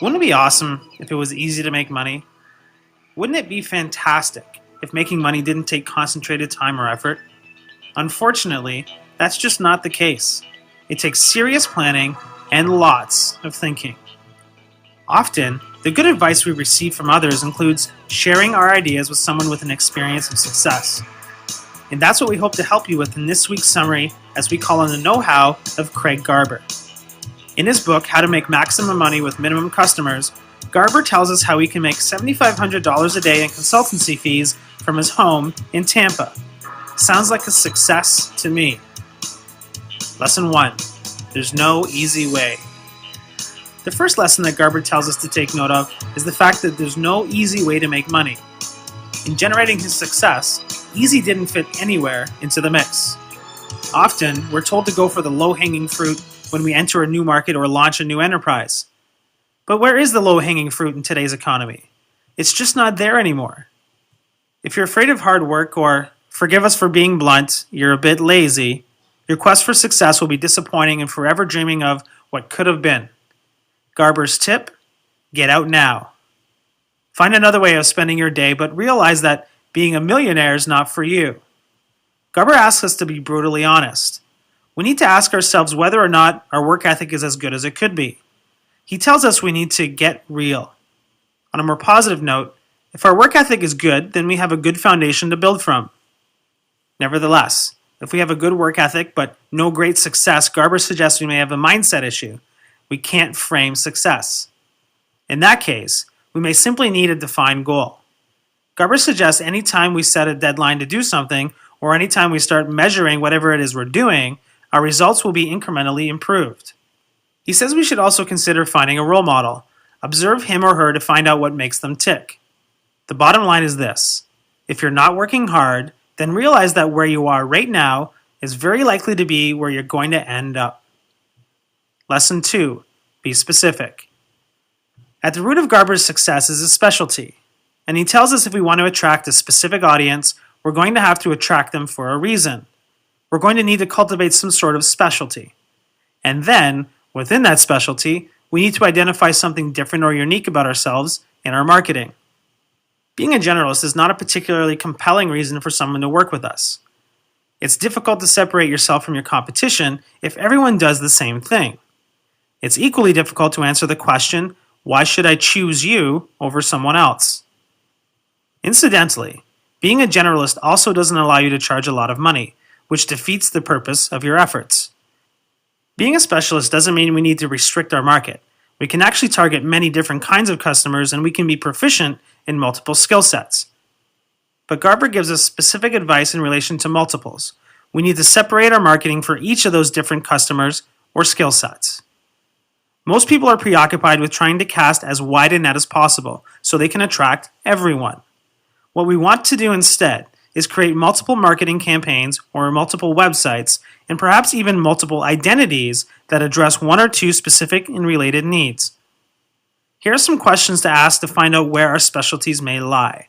Wouldn't it be awesome if it was easy to make money? Wouldn't it be fantastic if making money didn't take concentrated time or effort? Unfortunately, that's just not the case. It takes serious planning and lots of thinking. Often, the good advice we receive from others includes sharing our ideas with someone with an experience of success. And that's what we hope to help you with in this week's summary as we call on the know-how of Craig Garber. In his book, How to Make Maximum Money with Minimum Customers, Garber tells us how he can make $7,500 a day in consultancy fees from his home in Tampa. Sounds like a success to me. Lesson 1. There's no easy way. The first lesson that Garber tells us to take note of is the fact that there's no easy way to make money. In generating his success, easy didn't fit anywhere into the mix. Often, we're told to go for the low-hanging fruit when we enter a new market or launch a new enterprise. But where is the low-hanging fruit in today's economy? It's just not there anymore. If you're afraid of hard work, or, forgive us for being blunt, you're a bit lazy, your quest for success will be disappointing and forever dreaming of what could have been. Garber's tip? Get out now. Find another way of spending your day, but realize that being a millionaire is not for you. Garber asks us to be brutally honest. We need to ask ourselves whether or not our work ethic is as good as it could be. He tells us we need to get real. On a more positive note, if our work ethic is good, then we have a good foundation to build from. Nevertheless, if we have a good work ethic but no great success, Garber suggests we may have a mindset issue. We can't frame success. In that case, we may simply need a defined goal. Garber suggests anytime we set a deadline to do something, or anytime we start measuring whatever it is we're doing, our results will be incrementally improved. He says we should also consider finding a role model. Observe him or her to find out what makes them tick. The bottom line is this: if you're not working hard, then realize that where you are right now is very likely to be where you're going to end up. Lesson 2. Be specific. At the root of Garber's success is his specialty, and he tells us if we want to attract a specific audience, we're going to have to attract them for a reason. We're going to need to cultivate some sort of specialty. And then, within that specialty, we need to identify something different or unique about ourselves in our marketing. Being a generalist is not a particularly compelling reason for someone to work with us. It's difficult to separate yourself from your competition if everyone does the same thing. It's equally difficult to answer the question, why should I choose you over someone else? Incidentally, being a generalist also doesn't allow you to charge a lot of money, which defeats the purpose of your efforts. Being a specialist doesn't mean we need to restrict our market. We can actually target many different kinds of customers, and we can be proficient in multiple skill sets. But Garber gives us specific advice in relation to multiples. We need to separate our marketing for each of those different customers or skill sets. Most people are preoccupied with trying to cast as wide a net as possible so they can attract everyone. What we want to do instead is create multiple marketing campaigns or multiple websites and perhaps even multiple identities that address one or two specific and related needs. Here are some questions to ask to find out where our specialties may lie.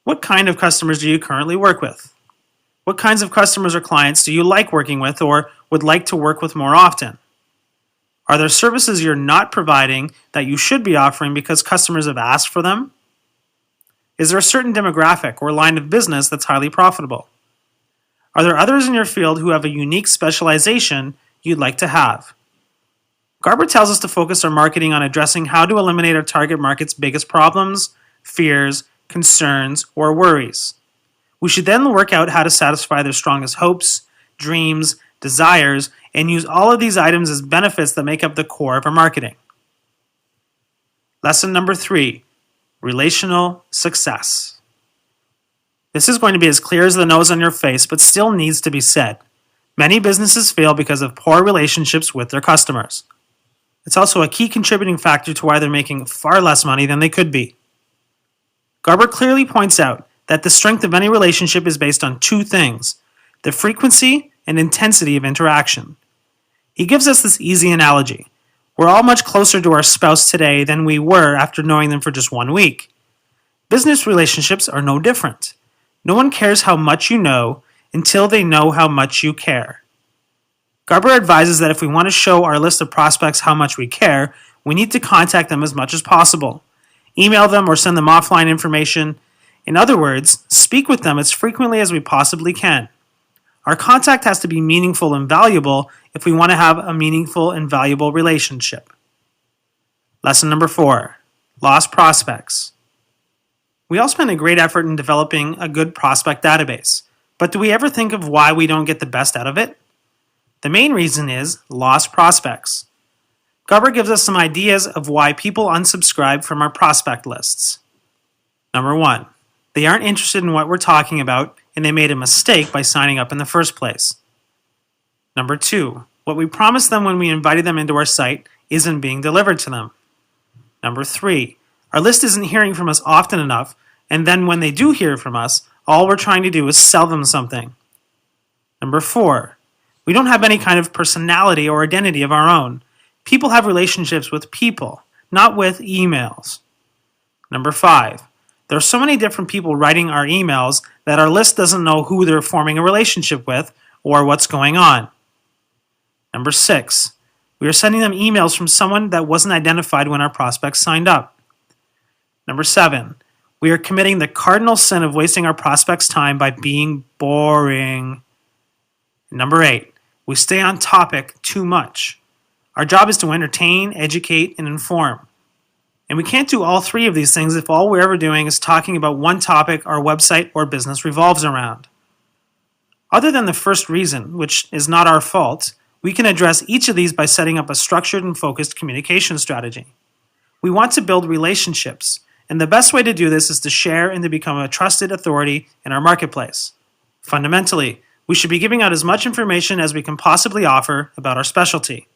What kind of customers do you currently work with? What kinds of customers or clients do you like working with or would like to work with more often? Are there services you're not providing that you should be offering because customers have asked for them? Is there a certain demographic or line of business that's highly profitable? Are there others in your field who have a unique specialization you'd like to have? Garber tells us to focus our marketing on addressing how to eliminate our target market's biggest problems, fears, concerns, or worries. We should then work out how to satisfy their strongest hopes, dreams, desires, and use all of these items as benefits that make up the core of our marketing. Lesson number 3. Relational success. This is going to be as clear as the nose on your face, but still needs to be said. Many businesses fail because of poor relationships with their customers. It's also a key contributing factor to why they're making far less money than they could be. Garber clearly points out that the strength of any relationship is based on two things: the frequency and intensity of interaction. He gives us this easy analogy. We're all much closer to our spouse today than we were after knowing them for just 1 week. Business relationships are no different. No one cares how much you know until they know how much you care. Garber advises that if we want to show our list of prospects how much we care, we need to contact them as much as possible. Email them or send them offline information. In other words, speak with them as frequently as we possibly can. Our contact has to be meaningful and valuable if we want to have a meaningful and valuable relationship. Lesson number 4, lost prospects. We all spend a great effort in developing a good prospect database, but do we ever think of why we don't get the best out of it? The main reason is lost prospects. Garber gives us some ideas of why people unsubscribe from our prospect lists. Number 1, they aren't interested in what we're talking about and they made a mistake by signing up in the first place. Number 2, what we promised them when we invited them into our site isn't being delivered to them. Number 3, our list isn't hearing from us often enough, and then when they do hear from us, all we're trying to do is sell them something. Number 4, we don't have any kind of personality or identity of our own. People have relationships with people, not with emails. Number 5, there are so many different people writing our emails that our list doesn't know who they're forming a relationship with or what's going on. Number 6, we are sending them emails from someone that wasn't identified when our prospects signed up. Number 7, we are committing the cardinal sin of wasting our prospects' time by being boring. Number 8, we stay on topic too much. Our job is to entertain, educate, and inform. And we can't do all 3 of these things if all we're ever doing is talking about one topic our website or business revolves around. Other than the first reason, which is not our fault, we can address each of these by setting up a structured and focused communication strategy. We want to build relationships, and the best way to do this is to share and to become a trusted authority in our marketplace. Fundamentally, we should be giving out as much information as we can possibly offer about our specialty.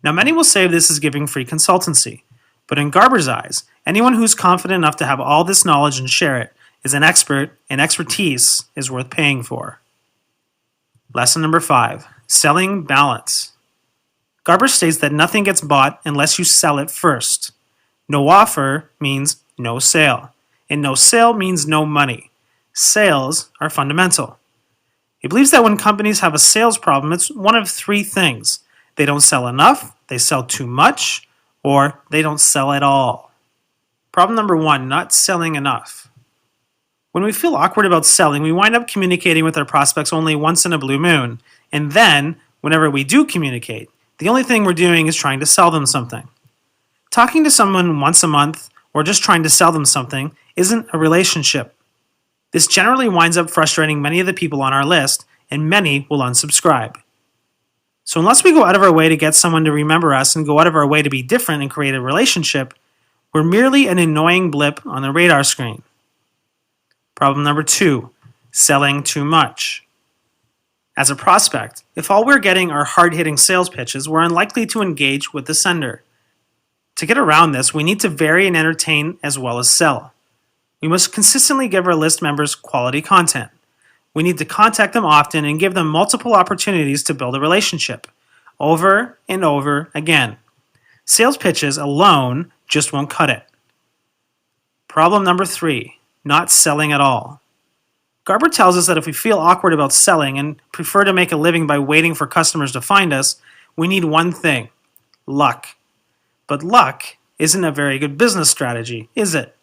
Now, many will say this is giving free consultancy, but in Garber's eyes, anyone who's confident enough to have all this knowledge and share it is an expert, and expertise is worth paying for. Lesson number 5, selling balance. Garber states that nothing gets bought unless you sell it first. No offer means no sale, and no sale means no money. Sales are fundamental. He believes that when companies have a sales problem, it's one of 3 things. They don't sell enough, they sell too much, or they don't sell at all. Problem number 1, not selling enough. When we feel awkward about selling, we wind up communicating with our prospects only once in a blue moon, and then, whenever we do communicate, the only thing we're doing is trying to sell them something. Talking to someone once a month, or just trying to sell them something, isn't a relationship. This generally winds up frustrating many of the people on our list, and many will unsubscribe. So unless we go out of our way to get someone to remember us and go out of our way to be different and create a relationship, we're merely an annoying blip on the radar screen. Problem number 2, selling too much. As a prospect, if all we're getting are hard-hitting sales pitches, we're unlikely to engage with the sender. To get around this, we need to vary and entertain as well as sell. We must consistently give our list members quality content. We need to contact them often and give them multiple opportunities to build a relationship, over and over again. Sales pitches alone just won't cut it. Problem number 3, not selling at all. Garber tells us that if we feel awkward about selling and prefer to make a living by waiting for customers to find us, we need one thing: luck. But luck isn't a very good business strategy, is it?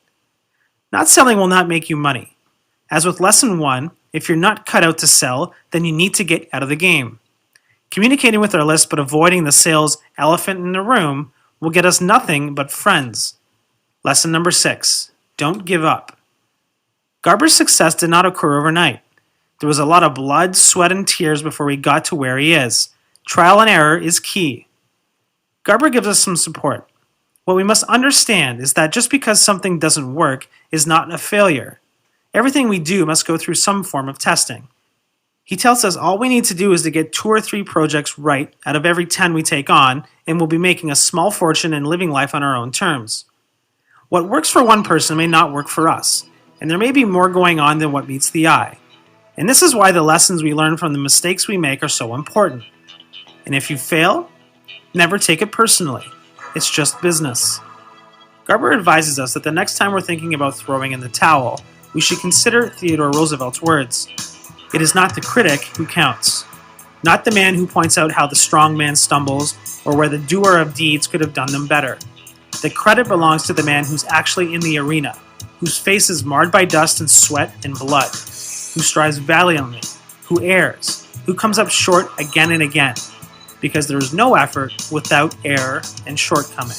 Not selling will not make you money. As with lesson 1, if you're not cut out to sell, then you need to get out of the game. Communicating with our list but avoiding the sales elephant in the room will get us nothing but friends. Lesson number 6, don't give up. Garber's success did not occur overnight. There was a lot of blood, sweat, and tears before he got to where he is. Trial and error is key. Garber gives us some support. What we must understand is that just because something doesn't work is not a failure. Everything we do must go through some form of testing. He tells us all we need to do is to get 2 or 3 projects right out of every 10 we take on, and we'll be making a small fortune and living life on our own terms. What works for one person may not work for us, and there may be more going on than what meets the eye. And this is why the lessons we learn from the mistakes we make are so important. And if you fail, never take it personally. It's just business. Garber advises us that the next time we're thinking about throwing in the towel, we should consider Theodore Roosevelt's words: "It is not the critic who counts." not the man who points out how the strong man stumbles or where the doer of deeds could have done them better. The credit belongs to the man who's actually in the arena, whose face is marred by dust and sweat and blood, who strives valiantly, who errs, who comes up short again and again, because there is no effort without error and shortcoming.